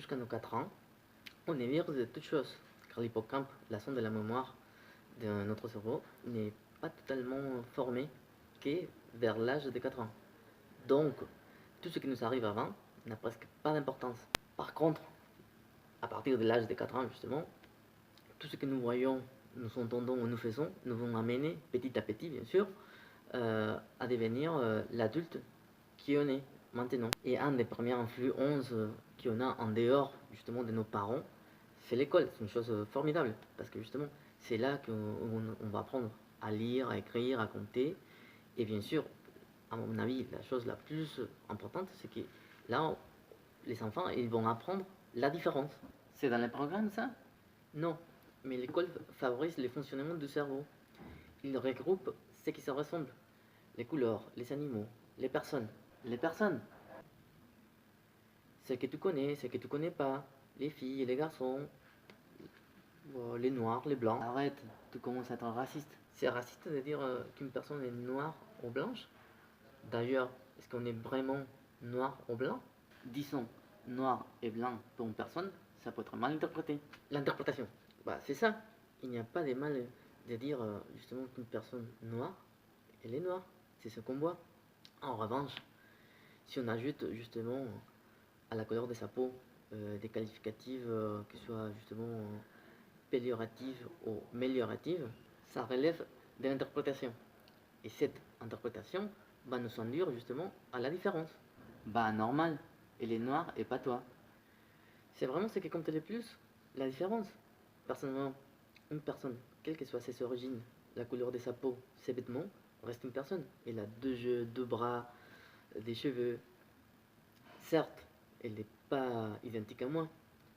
jusqu'à nos 4 ans, on est virus de toutes choses, car l'hippocampe, la zone de la mémoire de notre cerveau, n'est pas totalement formé que vers l'âge de 4 ans. Donc, tout ce qui nous arrive avant n'a presque pas d'importance. Par contre, à partir de l'âge de 4 ans, justement, tout ce que nous voyons, nous entendons ou nous faisons, nous vont amener, petit à petit, bien sûr, à devenir l'adulte qui on est maintenant. Et un des premières influences qu'on a en dehors, justement, de nos parents, c'est l'école. C'est une chose formidable, parce que justement, c'est là qu'on va apprendre à lire, à écrire, à compter. Et bien sûr, à mon avis, la chose la plus importante, c'est que là, les enfants, ils vont apprendre la différence. C'est dans les programmes, ça? Non, mais l'école favorise le fonctionnement du cerveau. Il regroupe ce qui se ressemble. Les couleurs, les animaux, les personnes. Les personnes, celles que tu connais, celles que tu connais pas, les filles, les garçons, les noirs, les blancs. Arrête, tu commences à être raciste. C'est raciste de dire qu'une personne est noire ou blanche? D'ailleurs, est-ce qu'on est vraiment noir ou blanc? Disons noir et blanc pour une personne, ça peut être mal interprété. L'interprétation, bah, c'est ça. Il n'y a pas de mal de dire justement qu'une personne noire, elle est noire. C'est ce qu'on voit. En revanche, si on ajoute justement à la couleur de sa peau des qualificatifs qui soient justement péjoratives ou amélioratives, ça relève de l'interprétation. Et cette interprétation va nous induire justement à la différence. Bah normal, elle est noire et pas toi. C'est vraiment ce qui compte le plus, la différence. Personnellement, une personne, quelle que soit ses origines, la couleur de sa peau, ses vêtements, reste une personne. Elle a deux yeux, deux bras, des cheveux. Certes, elle n'est pas identique à moi,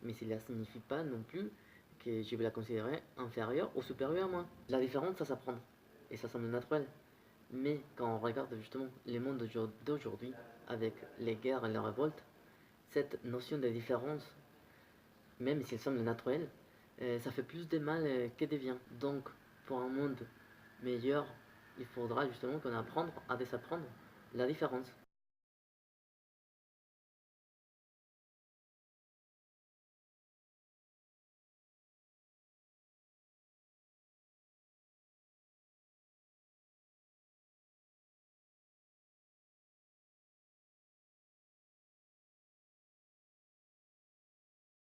mais cela ne signifie pas non plus que je vais la considérer inférieure ou supérieure à moi. La différence, ça s'apprend, et ça semble naturel. Mais quand on regarde justement le monde d'aujourd'hui, avec les guerres et les révoltes, cette notion de différence, même si elle semble naturelle, ça fait plus de mal que de bien. Donc, pour un monde meilleur, il faudra justement qu'on apprenne à désapprendre la différence.